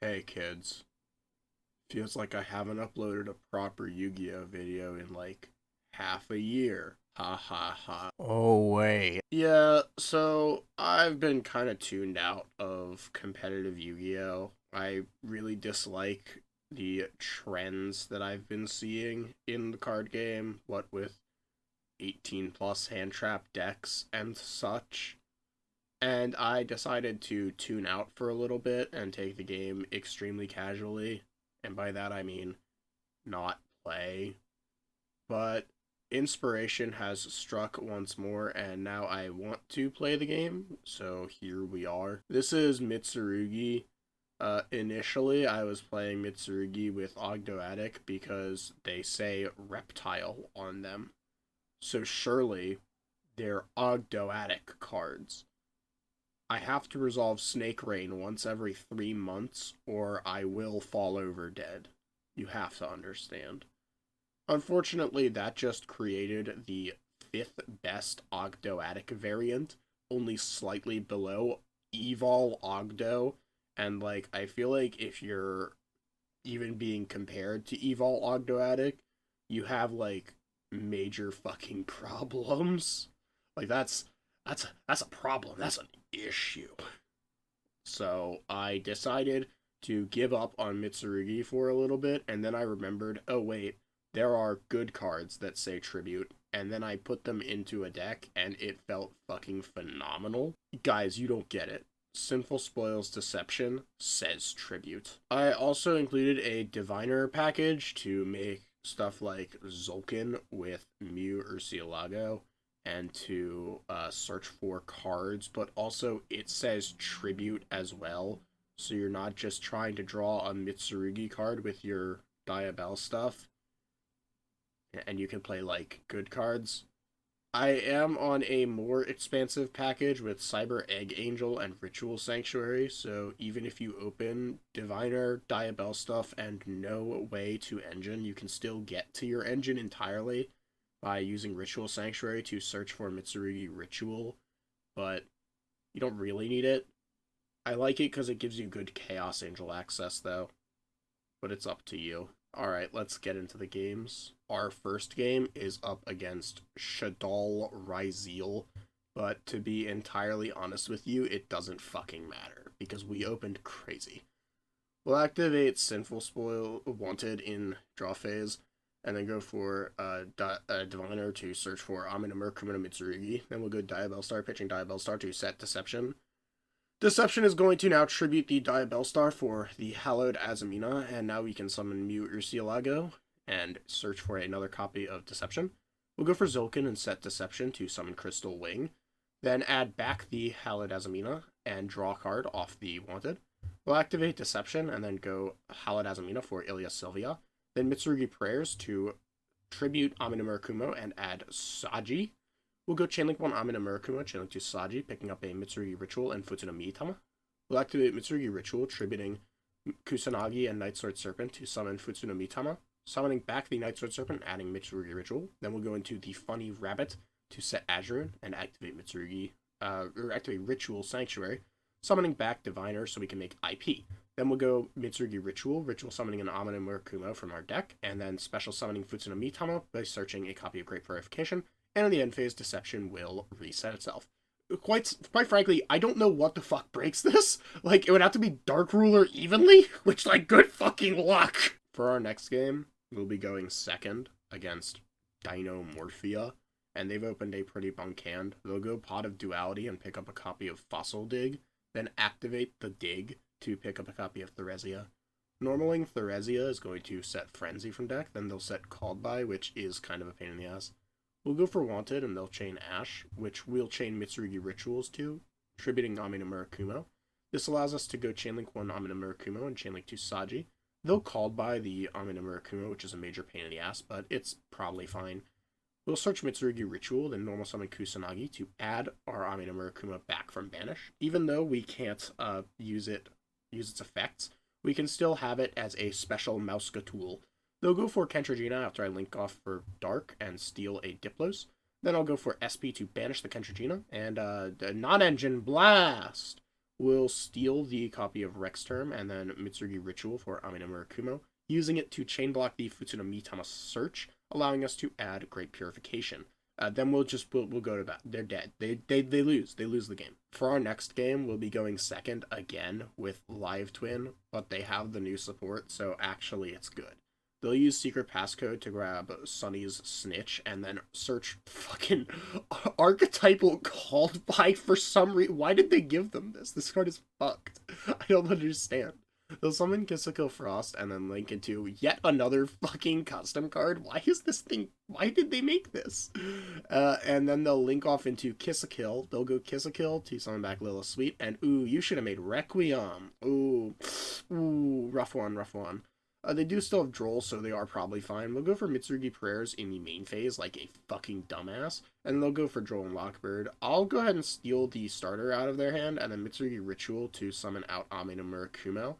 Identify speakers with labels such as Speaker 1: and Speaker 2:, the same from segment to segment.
Speaker 1: Hey kids, feels like I haven't uploaded a proper Yu-Gi-Oh video in like half a year. Ha ha ha.
Speaker 2: Oh, wait.
Speaker 1: Yeah, so I've been kind of tuned out of competitive Yu-Gi-Oh. I really dislike the trends that I've been seeing in the card game, what with 18 plus hand trap decks and such. And I decided to tune out for a little bit and take the game extremely casually. And by that I mean not play. But inspiration has struck once more, and now I want to play the game. So here we are. This is Mitsurugi. Initially, I was playing Mitsurugi with Ogdoadic because they say reptile on them. So surely they're Ogdoadic cards. I have to resolve Snake Rain once every 3 months, or I will fall over dead. You have to understand. Unfortunately, that just created the fifth best Ogdoadic variant, only slightly below Evol Ogdo. And, like, I feel like if you're even being compared to Evol Ogdoadic, you have, like, major fucking problems. Like, that's a problem. That's an issue. So I decided to give up on Mitsurugi for a little bit, and then I remembered, oh wait, there are good cards that say tribute, and then I put them into a deck, and it felt fucking phenomenal. Guys, you don't get it. Sinful Spoils Deception says tribute. I also included a diviner package to make stuff like Zolkin with Mew Urcielago and to search for cards, but also it says tribute as well. So you're not just trying to draw a Mitsurugi card with your Diabell stuff, and you can play like good cards. I am on a more expansive package with Cyber Egg Angel and Ritual Sanctuary, so even if you open Diviner, Diabell stuff, and no way to engine, you can still get to your engine entirely by using Ritual Sanctuary to search for Mitsurugi Ritual, but you don't really need it. I like it because it gives you good Chaos Angel access, though, but it's up to you. Alright, let's get into the games. Our first game is up against Shaddoll Ryzeal, but to be entirely honest with you, it doesn't fucking matter, because we opened crazy. We'll activate Sinful Spoil Wanted in draw phase, and then go for Diviner to search for Aminamur Kumino Mitsurugi. Then we'll go Diabell Star, pitching Diabell Star to set Deception. Deception is going to now tribute the Diabell Star for the Hallowed Azamina, and now we can summon Mew Urcielago and search for another copy of Deception. We'll go for Zolkin and set Deception to summon Crystal Wing. Then add back the Hallowed Azamina and draw a card off the Wanted. We'll activate Deception and then go Hallowed Azamina for Ilya Sylvia. Then Mitsurugi Prayers to tribute Amina Murakumo and add Saji. We'll go Chainlink 1 Amina Murakumo, Chainlink to Saji, picking up a Mitsurugi Ritual and Futsuna Mitama. We'll activate Mitsurugi Ritual, tributing Kusanagi and Night Sword Serpent to summon Futsuna Mitama, summoning back the Night Sword Serpent, adding Mitsurugi Ritual. Then we'll go into the Funny Rabbit to set Azurine and activate activate Ritual Sanctuary, summoning back Diviner so we can make IP. Then we'll go Mitsurugi Ritual, Ritual summoning an Amina Murakumo from our deck, and then special summoning Futsuna Mitama by searching a copy of Great Purification, and in the end phase, Deception will reset itself. Quite frankly, I don't know what the fuck breaks this. Like, it would have to be Dark Ruler evenly, which, like, good fucking luck. For our next game, we'll be going second against Dinomorphia, and they've opened a pretty bunk hand. They'll go Pot of Duality and pick up a copy of Fossil Dig, then activate the Dig to pick up a copy of Theresia. Normaling Theresia is going to set Frenzy from deck, then they'll set Called By, which is kind of a pain in the ass. We'll go for Wanted, and they'll chain Ash, which we'll chain Mitsurugi Rituals to, tributing Amina Murakumo. This allows us to go Chainlink 1 Amina Murakumo and Chainlink 2 Saji. They'll Called By the Amina Murakumo, which is a major pain in the ass, but it's probably fine. We'll search Mitsurugi Ritual, then normal summon Kusanagi to add our Amina Murakumo back from Banish. Even though we can't use its effects, we can still have it as a special Mauska tool. They'll go for Kentragina after I link off for Dark and steal a Diplos. Then I'll go for SP to banish the Kentragina, and non-engine blast We'll steal the copy of Rex Term and then Mitsurugi Ritual for Amino Murakumo, using it to chain block the Futsuna Mitama search, allowing us to add Great Purification. Then we'll go to bat. They're dead. They lose. They lose the game. For our next game, we'll be going second again with Live Twin, but they have the new support, so actually it's good. They'll use secret passcode to grab Sunny's snitch and then search fucking archetypal called by for some reason. Why did they give them this? This card is fucked. I don't understand. They'll summon Kill Frost and then link into yet another fucking custom card. Why is this thing... Why did they make this? And then they'll link off into Kill. They'll go Kill to summon back Lilith Sweet. And ooh, you should have made Requiem. Ooh, rough one. They do still have Droll, so they are probably fine. They'll go for Mitsurugi Prayers in the main phase, like a fucking dumbass. And they'll go for Droll and Lockbird. I'll go ahead and steal the starter out of their hand, and then Mitsurugi Ritual to summon out Amino Murakumo.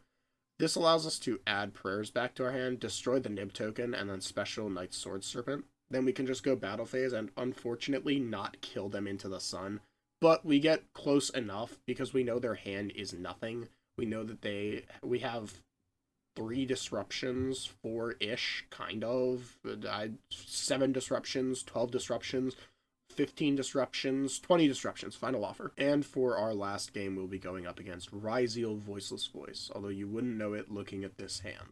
Speaker 1: This allows us to add prayers back to our hand, destroy the Nib token, and then special Knight's Sword Serpent. Then we can just go battle phase and unfortunately not kill them into the sun. But we get close enough because we know their hand is nothing. We know that we have 3 disruptions, 4-ish, kind of. 7 disruptions, 12 disruptions, 15 disruptions, 20 disruptions, final offer. And for our last game, we'll be going up against Ryzeal Voiceless Voice, although you wouldn't know it looking at this hand.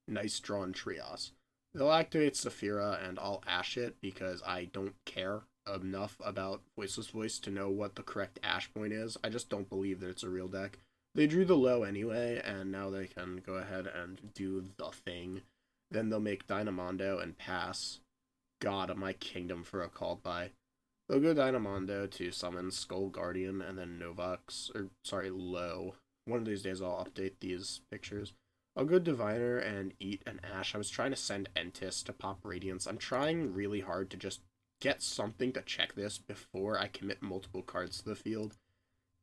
Speaker 1: Nice drawn Trios. They'll activate Saphira, and I'll Ash it because I don't care enough about Voiceless Voice to know what the correct Ash point is. I just don't believe that it's a real deck. They drew the low anyway, and now they can go ahead and do the thing. Then they'll make Dynamondo and pass. God of my kingdom for a called by. They'll go Dynamondo to summon Skull Guardian and then Low. One of these days I'll update these pictures. I'll go Diviner and eat an Ash. I was trying to send Entis to pop Radiance. I'm trying really hard to just get something to check this before I commit multiple cards to the field,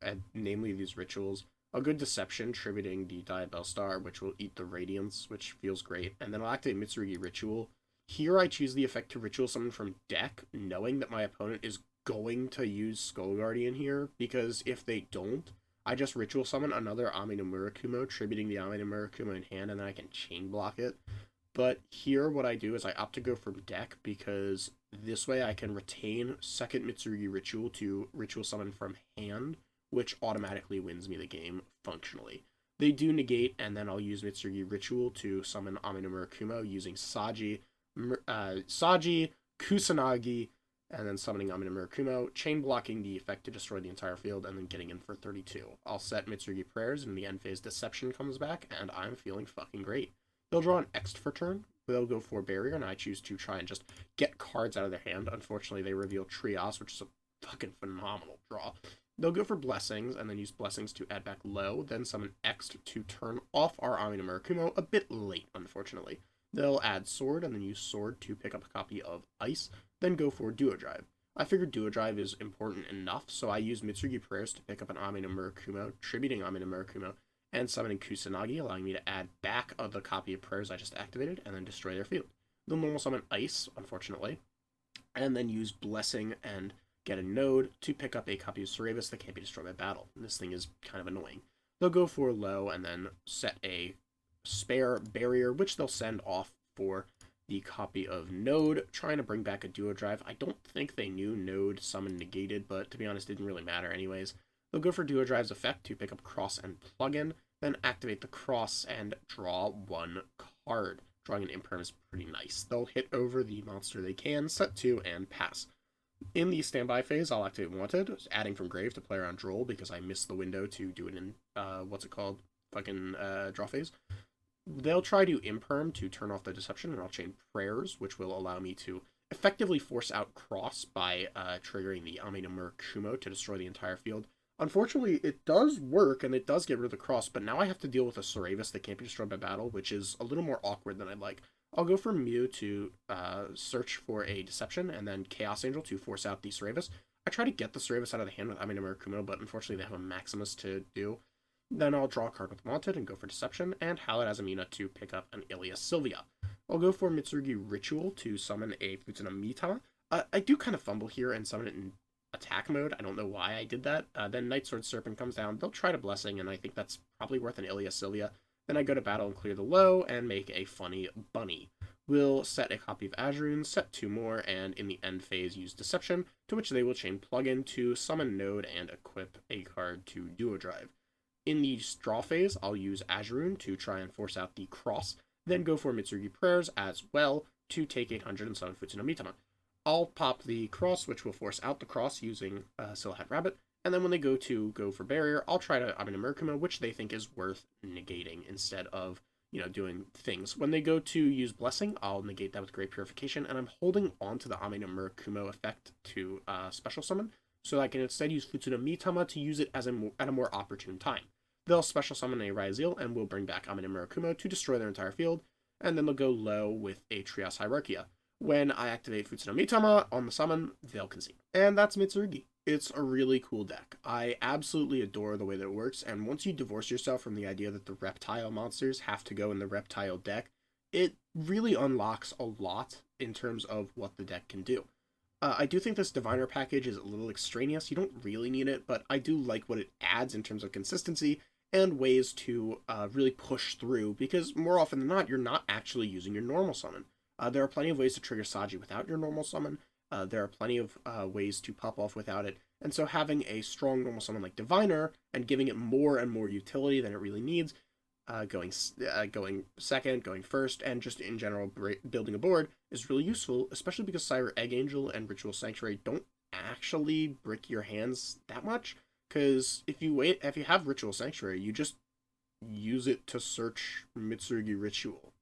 Speaker 1: and namely these rituals. I'll go Deception, tributing the Diabellstar, which will eat the Radiance, which feels great, and then I'll activate Mitsurugi Ritual. Here I choose the effect to ritual summon from deck, knowing that my opponent is going to use Skull Guardian here, because if they don't, I just ritual summon another Amino Murakumo, tributing the Amino Murakumo in hand, and then I can chain block it. But here what I do is I opt to go from deck, because this way I can retain second Mitsurugi Ritual to ritual summon from hand, which automatically wins me the game, functionally. They do negate, and then I'll use Mitsurugi Ritual to summon Amino Murakumo using Saji, Kusanagi, and then summoning Amino Murakumo, chain blocking the effect to destroy the entire field, and then getting in for 32. I'll set Mitsurugi Prayers, and the end phase Deception comes back, and I'm feeling fucking great. They'll draw an X for turn, they'll go for Barrier, and I choose to try and just get cards out of their hand. Unfortunately, they reveal Trios, which is a fucking phenomenal draw. They'll go for Blessings, and then use Blessings to add back Low, then summon X to turn off our Amino Murakumo, a bit late, unfortunately. They'll add Sword, and then use Sword to pick up a copy of Ice, then go for Duo Drive. I figured Duo Drive is important enough, so I use Mitsurugi Prayers to pick up an Amino Murakumo, tributing Amino Murakumo, and summoning Kusanagi, allowing me to add back of the copy of Prayers I just activated, and then destroy their field. They'll normal summon Ice, unfortunately, and then use Blessing and get a Node to pick up a copy of Cerebus that can't be destroyed by battle. This thing is kind of annoying. They'll go for Low, and then set a spare Barrier, which they'll send off for the copy of Node, trying to bring back a Duo Drive. I don't think they knew Node summon negated, but to be honest, it didn't really matter anyways. They'll go for Duo Drive's effect to pick up Cross and Plugin, then activate the Cross and draw 1 card. Drawing an Imperm is pretty nice. They'll hit over the monster they can, set 2, and pass. In the standby phase, I'll activate Wanted, adding from grave to player on Droll because I missed the window to do it in, draw phase. They'll try to Imperm to turn off the Deception, and I'll chain Prayers, which will allow me to effectively force out Cross by triggering the Amino Murakumo to destroy the entire field. Unfortunately, it does work, and it does get rid of the Cross, but now I have to deal with a Cerebus that can't be destroyed by battle, which is a little more awkward than I'd like. I'll go for Mew to search for a Deception, and then Chaos Angel to force out the Cerebus. I try to get the Cerebus out of the hand with Amino Murakumo, but unfortunately they have a Maximus to do. Then I'll draw a card with Wanted and go for Deception, and Hallett Azamina to pick up an Ilias Sylvia. I'll go for Mitsurugi Ritual to summon a Futsuna Mitama. I do kind of fumble here and summon it in attack mode. I don't know why I did that. Then Night Sword Serpent comes down. They'll try to Blessing, and I think that's probably worth an Ilia Cilia. Then I go to battle and clear the low and make a funny bunny. We'll set a copy of Azuroon, set 2 more, and in the end phase use Deception, to which they will chain plugin to summon Node and equip a card to Duo Drive. In the draw phase, I'll use Azuroon to try and force out the cross, then go for Mitsurugi Prayers as well to take 800 and summon Futsuno Mitama. I'll pop the cross, which will force out the cross using Silhouette Rabbit, and then when they go for Barrier, I'll try to Amina Murkuma, which they think is worth negating instead of, doing things. When they go to use Blessing, I'll negate that with Great Purification, and I'm holding on to the Amina Murkuma effect to special summon, so I can instead use Futsuno Mitama to use it at a more opportune time. They'll special summon a Ryzeal, and we'll bring back Amina Murakumo to destroy their entire field, and then they'll go low with a Trios Hierarchia. When I activate Futsuno Mitama on the summon, they'll concede. And that's Mitsurugi. It's a really cool deck. I absolutely adore the way that it works, and once you divorce yourself from the idea that the reptile monsters have to go in the reptile deck, it really unlocks a lot in terms of what the deck can do. I do think this Diviner package is a little extraneous. You don't really need it, but I do like what it adds in terms of consistency and ways to really push through, because more often than not, you're not actually using your normal summon. There are plenty of ways to trigger Saji without your normal summon. There are plenty of ways to pop off without it. And so having a strong normal summon like Diviner and giving it more and more utility than it really needs, going second, going first, and just in general building a board is really useful, especially because Sire Egg Angel and Ritual Sanctuary don't actually brick your hands that much. Because if you have Ritual Sanctuary, you just use it to search Mitsurugi Ritual.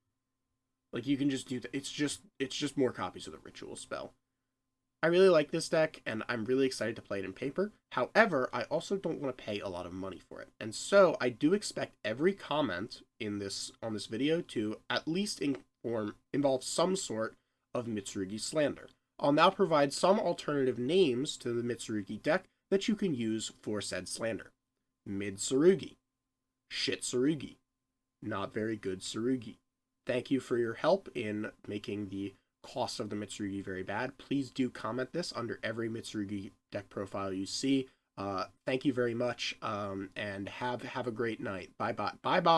Speaker 1: Like, you can just do that. It's just more copies of the Ritual spell. I really like this deck, and I'm really excited to play it in paper. However, I also don't want to pay a lot of money for it. And so I do expect every comment on this video to at least involve some sort of Mitsurugi slander. I'll now provide some alternative names to the Mitsurugi deck that you can use for said slander. Mid-Tsurugi. Shit-Tsurugi. Not very good Tsurugi. Thank you for your help in making the cost of the Mitsurugi very bad. Please do comment this under every Mitsurugi deck profile you see. Thank you very much, and have a great night. Bye-bye. Bye-bye.